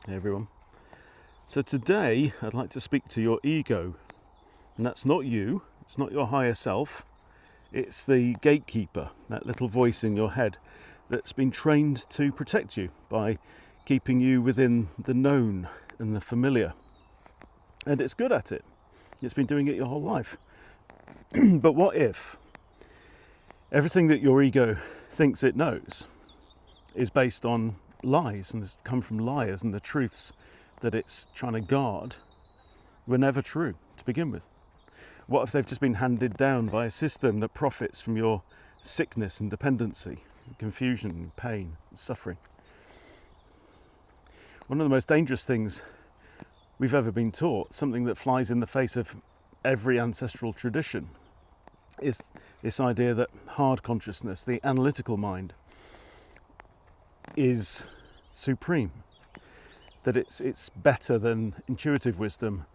Hey everyone. So today I'd like to speak to your ego. And that's not you, it's not your higher self, it's the gatekeeper, that little voice in your head that's been trained to protect you by keeping you within the known and the familiar. And it's good at it. It's been doing it your whole life. But what if everything that your ego thinks it knows is based on lies and has come from liars, and the truths that it's trying to guard were never true to begin with? What if they've just been handed down by a system that profits from your sickness and dependency, confusion, pain, and suffering? One of the most dangerous things we've ever been taught, something that flies in the face of every ancestral tradition, is this idea that hard consciousness, the analytical mind, is supreme, that it's better than intuitive wisdom,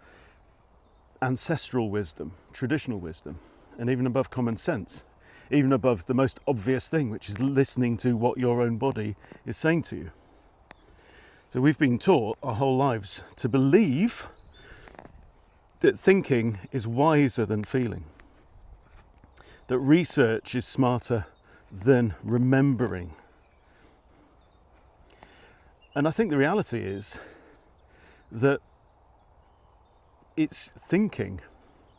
ancestral wisdom, traditional wisdom, and even above common sense, even above the most obvious thing, which is listening to what your own body is saying to you. So we've been taught our whole lives to believe that thinking is wiser than feeling, that research is smarter than remembering. And I think the reality is that it's thinking,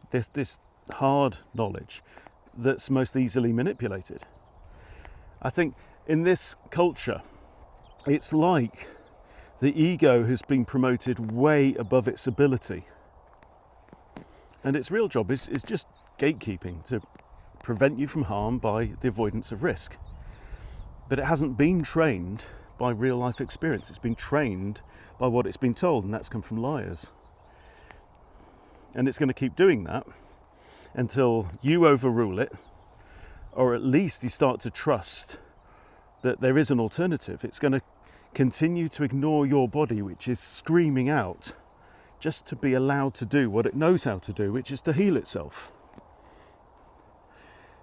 this hard knowledge, that's most easily manipulated. I think in this culture, it's like the ego has been promoted way above its ability. And its real job is just gatekeeping, to prevent you from harm by the avoidance of risk. But it hasn't been trained by real life experience. It's been trained by what it's been told, and that's come from liars. And it's going to keep doing that until you overrule it, or at least you start to trust that there is an alternative. It's going to continue to ignore your body, which is screaming out just to be allowed to do what it knows how to do, which is to heal itself.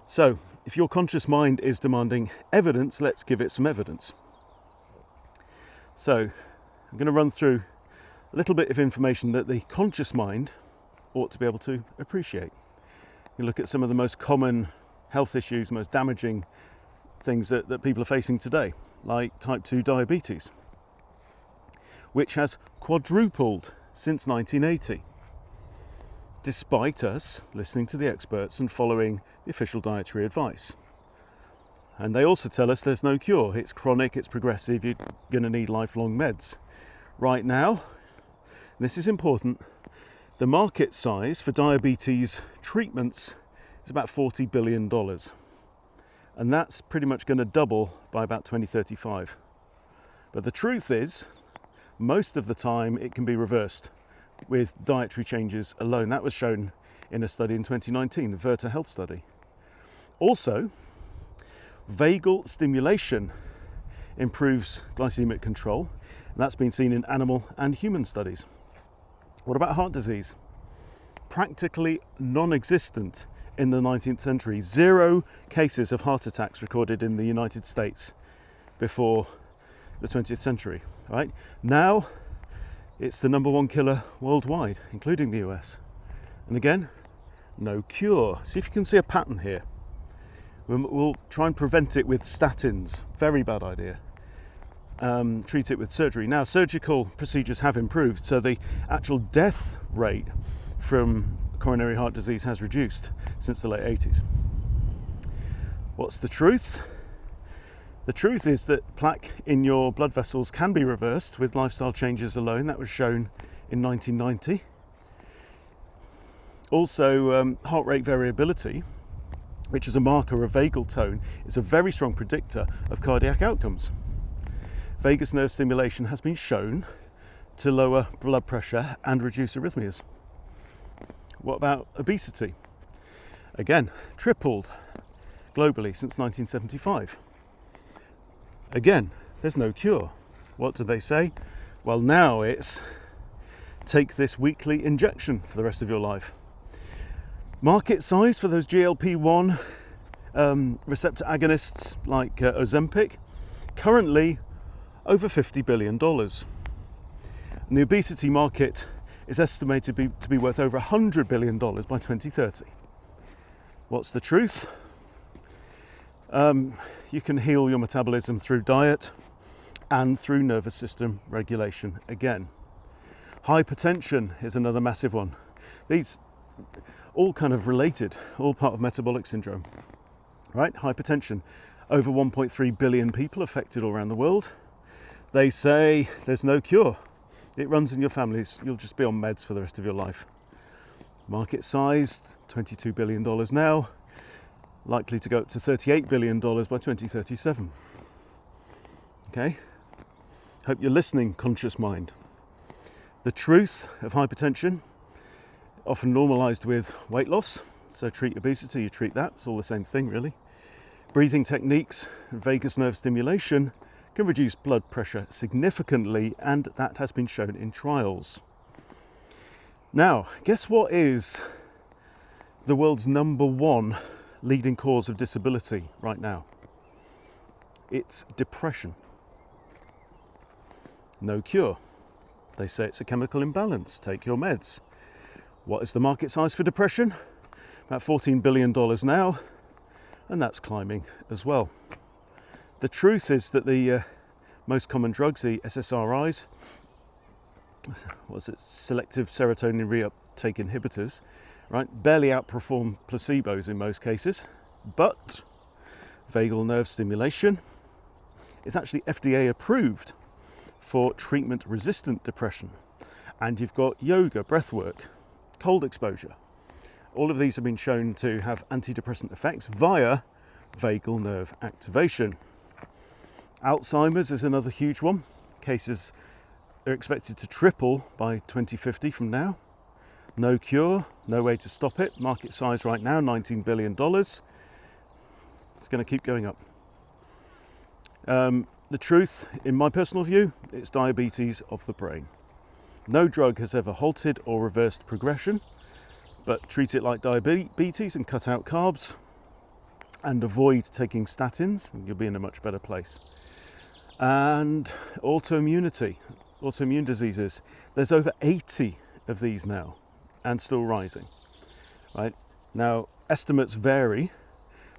So, if your conscious mind is demanding evidence, let's give it some evidence. So, I'm going to run through a little bit of information that the conscious mind ought to be able to appreciate. You look at some of the most common health issues, most damaging things that people are facing today, like type 2 diabetes, which has quadrupled since 1980, despite us listening to the experts and following the official dietary advice. And they also tell us there's no cure. It's chronic, it's progressive, you're going to need lifelong meds. Right now, this is important, the market size for diabetes treatments is about $40 billion. And that's pretty much going to double by about 2035. But the truth is, most of the time it can be reversed with dietary changes alone. That was shown in a study in 2019, the Virta Health study. Also, vagal stimulation improves glycemic control. And that's been seen in animal and human studies. What about heart disease? Practically non-existent in the 19th century. 0 cases of heart attacks recorded in the United States before the 20th century. Right? Now, it's the #1 killer worldwide, including the US. And again, no cure. See if you can see a pattern here. We'll try and prevent it with statins. Very bad idea. Treat it with surgery. Now, surgical procedures have improved, so the actual death rate from coronary heart disease has reduced since the late 80s. What's the truth? The truth is that plaque in your blood vessels can be reversed with lifestyle changes alone. That was shown in 1990. Also, heart rate variability, which is a marker of vagal tone, is a very strong predictor of cardiac outcomes. Vagus nerve stimulation has been shown to lower blood pressure and reduce arrhythmias. What about obesity? Again, tripled globally since 1975. Again, there's no cure. What do they say? Well, now it's take this weekly injection for the rest of your life. Market size for those GLP-1 receptor agonists like Ozempic, currently over $50 billion. And the obesity market is estimated to be worth over $100 billion by 2030. What's the truth? You can heal your metabolism through diet and through nervous system regulation again. Hypertension is another massive one. These all kind of related, all part of metabolic syndrome, right? Hypertension, over 1.3 billion people affected all around the world. They say there's no cure. It runs in your families. You'll just be on meds for the rest of your life. Market size, $22 billion now, likely to go up to $38 billion by 2037. Okay? Hope you're listening, conscious mind. The truth of hypertension, often normalised with weight loss. So treat obesity, you treat that. It's all the same thing, really. Breathing techniques and vagus nerve stimulation can reduce blood pressure significantly, and that has been shown in trials. Now, guess what is the world's #1 leading cause of disability right now? It's depression. No cure. They say it's a chemical imbalance. Take your meds. What is the market size for depression? About $14 billion now, and that's climbing as well. The truth is that the most common drugs, the SSRIs, selective serotonin reuptake inhibitors, right, barely outperform placebos in most cases, but vagal nerve stimulation is actually FDA approved for treatment-resistant depression. And you've got yoga, breathwork, cold exposure. All of these have been shown to have antidepressant effects via vagal nerve activation. Alzheimer's is another huge one. Cases are expected to triple by 2050 from now. No cure, no way to stop it. Market size right now, $19 billion. It's going to keep going up. The truth, in my personal view, it's diabetes of the brain. No drug has ever halted or reversed progression, but treat it like diabetes and cut out carbs and avoid taking statins, and you'll be in a much better place. And autoimmunity, autoimmune diseases, there's over 80 of these now and still rising, right? Now, estimates vary,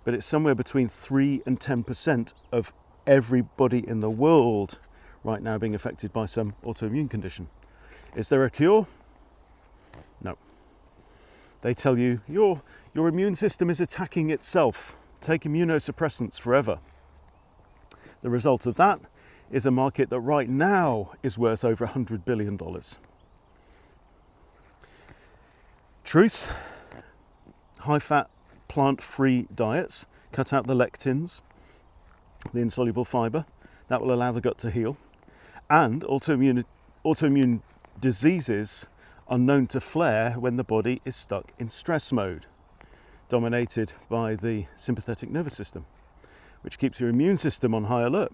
but it's somewhere between 3 and 10% of everybody in the world right now being affected by some autoimmune condition. Is there a cure? No. They tell you your immune system is attacking itself. Take immunosuppressants forever. The result of that is a market that right now is worth over $100 billion. Truth, high-fat, plant-free diets, cut out the lectins, the insoluble fibre, that will allow the gut to heal. And autoimmune diseases are known to flare when the body is stuck in stress mode, dominated by the sympathetic nervous system, which keeps your immune system on high alert.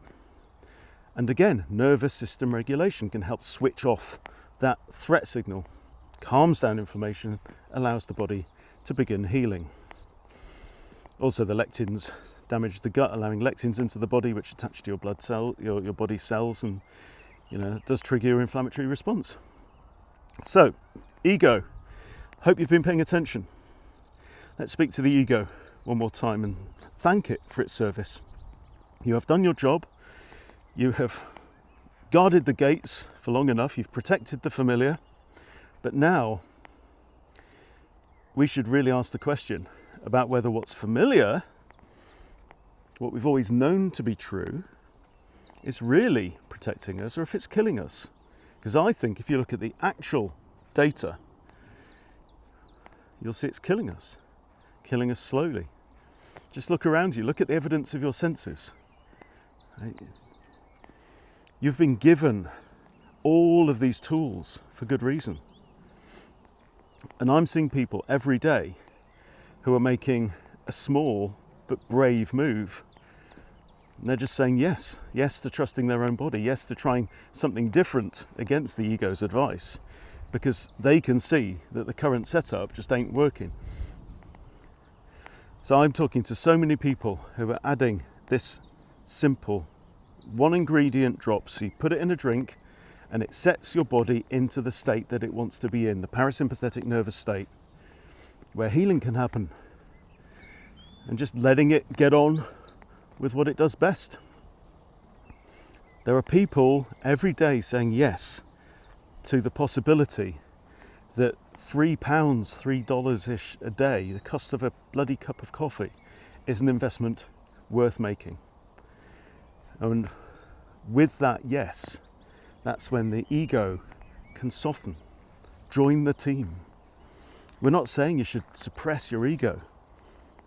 And again, nervous system regulation can help switch off that threat signal, calms down inflammation, allows the body to begin healing. Also, the lectins damage the gut, allowing lectins into the body, which attach to your blood cell, your body cells, and it does trigger your inflammatory response. So, ego. Hope you've been paying attention. Let's speak to the ego one more time and thank it for its service. You have done your job. You have guarded the gates for long enough. You've protected the familiar. But now we should really ask the question about whether what's familiar, what we've always known to be true, is really protecting us or if it's killing us. Because I think if you look at the actual data, you'll see it's killing us slowly. Just look around you, look at the evidence of your senses. You've been given all of these tools for good reason. And I'm seeing people every day who are making a small but brave move. And they're just saying yes to trusting their own body, yes to trying something different against the ego's advice, because they can see that the current setup just ain't working. So I'm talking to so many people who are adding this simple one ingredient drop. So you put it in a drink and it sets your body into the state that it wants to be in, the parasympathetic nervous state, where healing can happen, and just letting it get on with what it does best. There are people every day saying yes to the possibility that £3, $3-ish a day, the cost of a bloody cup of coffee, is an investment worth making. And with that yes, that's when the ego can soften, join the team. We're not saying you should suppress your ego.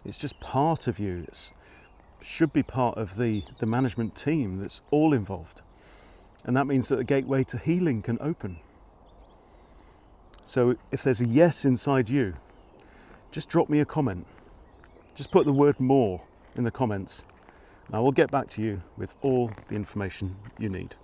It's just part of you. It should be part of the management team that's all involved. And that means that the gateway to healing can open. So if there's a yes inside you, just drop me a comment. Just put the word more in the comments, and I will get back to you with all the information you need.